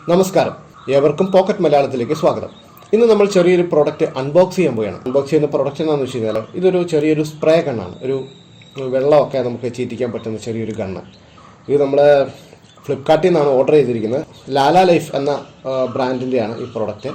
നമസ്കാരം, ഏവർക്കും പോക്കറ്റ് മലയാളത്തിലേക്ക് സ്വാഗതം. ഇന്ന് നമ്മൾ ചെറിയൊരു പ്രോഡക്റ്റ് അൺബോക്സ് ചെയ്യാൻ പോവുകയാണ്. അൺബോക്സ് ചെയ്യുന്ന പ്രോഡക്റ്റ് എന്താണെന്ന് വെച്ച് കഴിഞ്ഞാൽ ഇതൊരു ചെറിയൊരു സ്പ്രേ ഗണ്ണാണ്. ഒരു വെള്ളമൊക്കെ നമുക്ക് ചീറ്റിക്കാൻ പറ്റുന്ന ചെറിയൊരു ഗണ്ണ്. ഇത് നമ്മൾ ഫ്ലിപ്കാർട്ടിൽ നിന്നാണ് ഓർഡർ ചെയ്തിരിക്കുന്നത്. ലാല ലൈഫ് എന്ന ബ്രാൻഡിൻ്റെയാണ് ഈ പ്രോഡക്റ്റ്.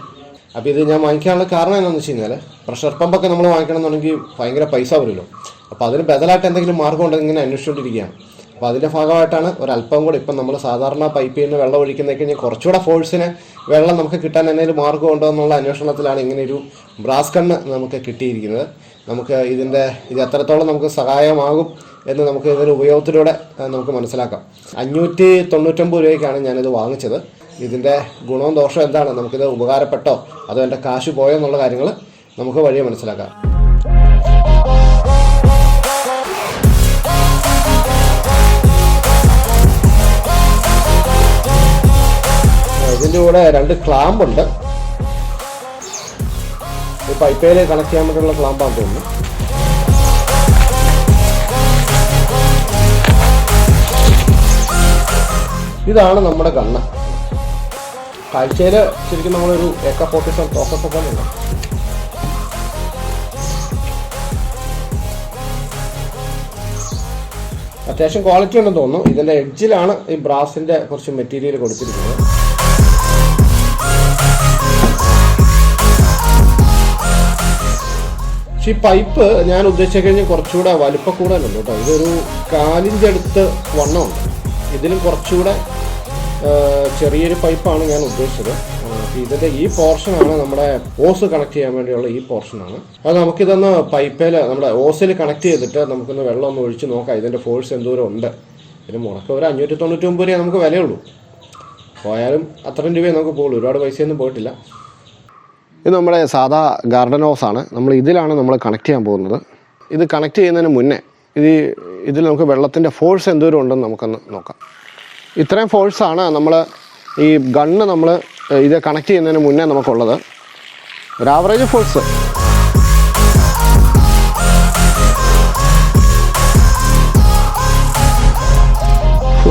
അപ്പോൾ ഇത് ഞാൻ വാങ്ങിക്കാനുള്ള കാരണം എന്താണെന്ന് വെച്ച് കഴിഞ്ഞാൽ പ്രഷർ പമ്പൊക്കെ നമ്മൾ വാങ്ങിക്കണമെന്നുണ്ടെങ്കിൽ ഭയങ്കര പൈസ വരുമല്ലോ. അപ്പോൾ അതിന് ബദലായിട്ട് എന്തെങ്കിലും മാർഗ്ഗം ഉണ്ടെങ്കിൽ ഇങ്ങനെ അന്വേഷിച്ചുകൊണ്ടിരിക്കുകയാണ്. അപ്പോൾ അതിൻ്റെ ഭാഗമായിട്ടാണ് ഒരല്പം കൂടെ ഇപ്പം നമ്മൾ സാധാരണ പൈപ്പിൽ നിന്ന് വെള്ളം ഒഴിക്കുന്നതൊക്കെ കഴിഞ്ഞാൽ കുറച്ചുകൂടെ ഫോഴ്സിന് വെള്ളം നമുക്ക് കിട്ടാൻ എന്തെങ്കിലും മാർഗ്ഗം ഉണ്ടോ എന്നുള്ള അന്വേഷണത്തിലാണ് ഇങ്ങനെയൊരു ബ്രാസ് ഗണ്ണ് നമുക്ക് കിട്ടിയിരിക്കുന്നത്. നമുക്ക് ഇത് എത്രത്തോളം നമുക്ക് സഹായമാകും എന്ന് നമുക്ക് ഇതിൻ്റെ ഉപയോഗത്തിലൂടെ നമുക്ക് മനസ്സിലാക്കാം. 599 രൂപയ്ക്കാണ് ഞാനിത് വാങ്ങിച്ചത്. ഇതിൻ്റെ ഗുണവും ദോഷവും എന്താണ്, നമുക്കിത് ഉപകാരപ്പെട്ടോ അതോ എൻ്റെ കാശ് പോയോ എന്നുള്ള കാര്യങ്ങൾ നമുക്ക് വഴിയെ മനസ്സിലാക്കാം. ഇതിൻ്റെ കൂടെ 2 ക്ലാമ്പുണ്ട്. ഈ പൈപ്പയിൽ കണക്ട് ചെയ്യാൻ വേണ്ടിയുള്ള ക്ലാമ്പാണെന്ന് തോന്നുന്നു. ഇതാണ് നമ്മുടെ ഗണ്ണ്. കാഴ്ചയിൽ ശരിക്കും നമ്മളൊരു AK-47 തോക്കൊക്കെ പോലെയുണ്ട്. അത്യാവശ്യം ക്വാളിറ്റി ഉണ്ടെന്ന് തോന്നുന്നു. ഇതിൻ്റെ എഡ്ജിലാണ് ഈ ബ്രാസിൻ്റെ കുറച്ച് മെറ്റീരിയൽ കൊടുത്തിരിക്കുന്നത്. പക്ഷേ ഈ പൈപ്പ് ഞാൻ ഉദ്ദേശിച്ച കഴിഞ്ഞാൽ കുറച്ചുകൂടെ വലിപ്പം കൂടുതലുണ്ട് കേട്ടോ. ഇതൊരു 4 ഇഞ്ച് അടുത്ത് വണ്ണമുണ്ട്. ഇതിലും കുറച്ചുകൂടെ ചെറിയൊരു പൈപ്പാണ് ഞാൻ ഉദ്ദേശിച്ചത്. ഇതിൻ്റെ ഈ പോർഷനാണ് നമ്മുടെ ഓസ് കണക്ട് ചെയ്യാൻ വേണ്ടിയുള്ള ഈ പോർഷനാണ്. അത് നമുക്കിതൊന്ന് പൈപ്പിൽ നമ്മുടെ ഓസിൽ കണക്ട് ചെയ്തിട്ട് നമുക്കൊന്ന് വെള്ളം ഒന്ന് ഒഴിച്ച് നോക്കാം ഇതിൻ്റെ ഫോഴ്സ് എന്തോരം ഉണ്ട്. ഇതിന് മുടക്കം ഒരു 599 രൂപ നമുക്ക് വിലയുള്ളൂ. പോയാലും അത്രയും രൂപയെ നമുക്ക് പോകുള്ളൂ, ഒരുപാട് പൈസയൊന്നും പോയിട്ടില്ല. ഇത് നമ്മുടെ സാധാ ഗാർഡൻ ഹോസാണ്. നമ്മൾ ഇതിലാണ് നമ്മൾ കണക്ട് ചെയ്യാൻ പോകുന്നത്. ഇത് കണക്ട് ചെയ്യുന്നതിന് മുന്നേ ഇതിൽ നമുക്ക് വെള്ളത്തിൻ്റെ ഫോഴ്സ് എന്തോരം ഉണ്ടെന്ന് നമുക്കൊന്ന് നോക്കാം. ഇത്രയും ഫോഴ്സാണ് നമ്മൾ ഈ ഗണ്ണ് നമ്മൾ ഇത് കണക്ട് ചെയ്യുന്നതിന് മുന്നേ നമുക്കുള്ളത്. ഒരു ആവറേജ് ഫോഴ്സ്.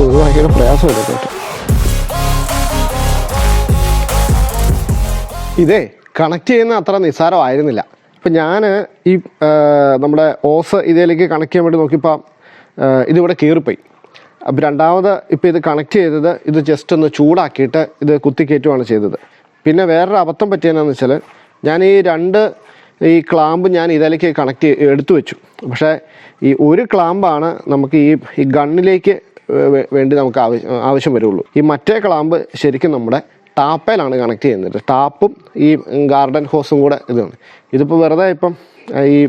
ഇത് ഭയങ്കര പ്രയാസം എടുക്കട്ടെ. ഇതേ കണക്ട് ചെയ്യുന്ന അത്ര നിസ്സാരമായിരുന്നില്ല. ഇപ്പം ഞാൻ ഈ നമ്മുടെ ഓസ് ഇതിലേക്ക് കണക്ട് ചെയ്യാൻ വേണ്ടി നോക്കിയപ്പോൾ ഇതിവിടെ കീറിപ്പോയി. അപ്പോൾ രണ്ടാമത് ഇപ്പോൾ ഇത് കണക്ട് ചെയ്തത് ഇത് ജസ്റ്റ് ഒന്ന് ചൂടാക്കിയിട്ട് ഇത് കുത്തിക്കയറ്റുകയാണ് ചെയ്തത്. പിന്നെ വേറൊരു അബദ്ധം പറ്റിയതെന്ന് വെച്ചാൽ ഞാൻ ഈ ക്ലാമ്പ് ഞാൻ ഇതിലേക്ക് എടുത്തു വെച്ചു. പക്ഷേ ഈ ഒരു ക്ലാമ്പാണ് നമുക്ക് ഈ ഗണ്ണിലേക്ക് വേണ്ടി നമുക്ക് ആവശ്യം വരുള്ളൂ. ഈ മറ്റേ ക്ലാമ്പ് ശരിക്കും നമ്മുടെ ടാപ്പയിലാണ് കണക്ട് ചെയ്യുന്നത്. ടാപ്പും ഈ ഗാർഡൻ ഹോസും കൂടെ ഇതാണ്. ഇതിപ്പോൾ വെറുതെ ഇപ്പം ഈ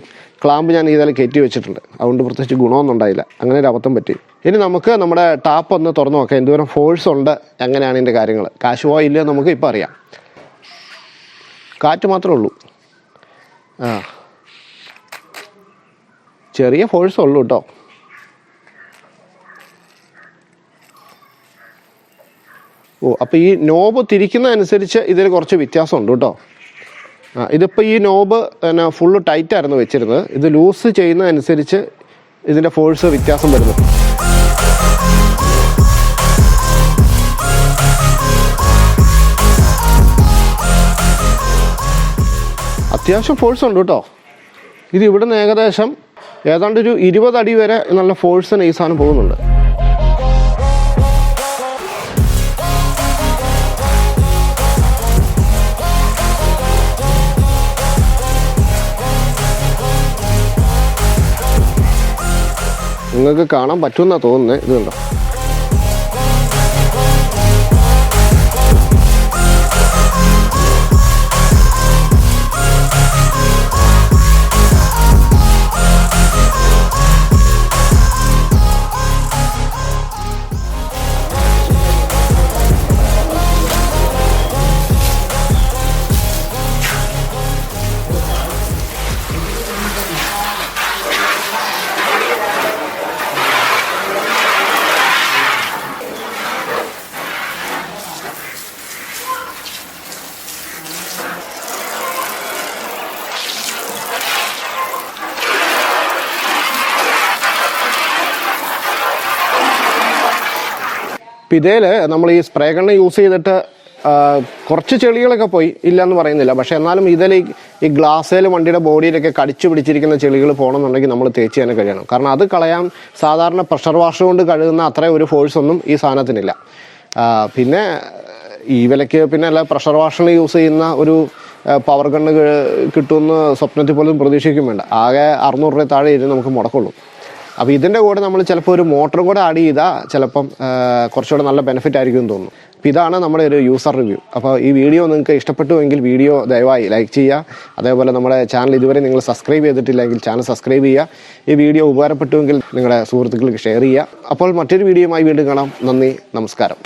ക്ലാമ്പ് ഞാൻ ഇതിൽ കയറ്റി വെച്ചിട്ടുണ്ട്. അതുകൊണ്ട് പ്രത്യേകിച്ച് ഗുണമൊന്നും ഉണ്ടായില്ല. അങ്ങനെ ഒരു അബദ്ധം പറ്റി. ഇനി നമുക്ക് നമ്മുടെ ടാപ്പ് ഒന്ന് തുറന്നു നോക്കാം, എന്തോരം ഫോഴ്സ് ഉണ്ട്, എങ്ങനെയാണ് ഇതിൻ്റെ കാര്യങ്ങൾ. കാശ് പോയില്ല നമുക്ക് ഇപ്പോൾ അറിയാം. കാറ്റ് മാത്രമേ ഉള്ളൂ. ചെറിയ ഫോഴ്സ് ഉള്ളൂ കേട്ടോ. അപ്പോൾ ഈ നോബ് തിരിക്കുന്നതനുസരിച്ച് ഇതിൽ കുറച്ച് വ്യത്യാസമുണ്ട് കേട്ടോ. ഇതിപ്പോൾ ഈ നോബ് ഫുള്ള് ടൈറ്റായിരുന്നു വെച്ചിരുന്നത്. ഇത് ലൂസ് ചെയ്യുന്നതനുസരിച്ച് ഇതിൻ്റെ ഫോഴ്സ് വ്യത്യാസം വരുന്നു. അത്യാവശ്യം ഫോഴ്സ് ഉണ്ട് കേട്ടോ. ഇത് ഇവിടുന്ന് ഏകദേശം ഏതാണ്ട് ഒരു 20 അടി വരെ നല്ല ഫോഴ്സിന് ഈ സാധനം പോകുന്നുണ്ട്. നിങ്ങൾക്ക് കാണാൻ പറ്റുമെന്നാണ് തോന്നുന്നത്. ഇത് കണ്ടോ. അപ്പോൾ ഇതേൽ നമ്മൾ ഈ സ്പ്രേ ഗണ്ണ് യൂസ് ചെയ്തിട്ട് കുറച്ച് ചെളികളൊക്കെ പോയി, ഇല്ലയെന്ന് പറയുന്നില്ല. പക്ഷേ എന്നാലും ഇതിൽ ഈ ഗ്ലാസ്സിൽ വണ്ടിയുടെ ബോഡിയിലൊക്കെ കടിച്ചു പിടിച്ചിരിക്കുന്ന ചെളികൾ പോകണമെന്നുണ്ടെങ്കിൽ നമ്മൾ തേച്ച് തന്നെ കഴിയണം. കാരണം അത് കളയാൻ സാധാരണ പ്രഷർ വാഷ് കൊണ്ട് കഴുകുന്ന അത്രയും ഒരു ഫോഴ്സ് ഒന്നും ഈ സാധനത്തിനില്ല. പിന്നെ ഈ വിലയ്ക്ക് പിന്നെ അല്ല പ്രഷർ വാഷിൽ യൂസ് ചെയ്യുന്ന ഒരു പവർ ഗണ്ണ് കിട്ടുമെന്ന് സ്വപ്നത്തിൽ പോലും പ്രതീക്ഷിക്കും വേണ്ട. ആകെ 600 രൂപ താഴെ ഇരുന്ന് നമുക്ക് മുടക്കുള്ളൂ. അപ്പോൾ ഇതിൻ്റെ കൂടെ നമ്മൾ ചിലപ്പോൾ ഒരു മോട്ടറും കൂടെ ആഡ് ചെയ്താൽ ചിലപ്പം കുറച്ചുകൂടെ നല്ല ബെനിഫിറ്റ് ആയിരിക്കും എന്ന് തോന്നുന്നു. അപ്പോൾ ഇതാണ് നമ്മുടെ ഒരു യൂസർ റിവ്യൂ. അപ്പോൾ ഈ വീഡിയോ നിങ്ങൾക്ക് ഇഷ്ടപ്പെട്ടുവെങ്കിൽ വീഡിയോ ദയവായി ലൈക്ക് ചെയ്യുക. അതേപോലെ നമ്മുടെ ചാനൽ ഇതുവരെ നിങ്ങൾ സബ്സ്ക്രൈബ് ചെയ്തിട്ടില്ലെങ്കിൽ ചാനൽ സബ്സ്ക്രൈബ് ചെയ്യുക. ഈ വീഡിയോ ഉപകാരപ്പെട്ടുവെങ്കിൽ നിങ്ങളുടെ സുഹൃത്തുക്കൾക്ക് ഷെയർ ചെയ്യുക. അപ്പോൾ മറ്റൊരു വീഡിയോയുമായി വീണ്ടും കാണാം. നന്ദി, നമസ്കാരം.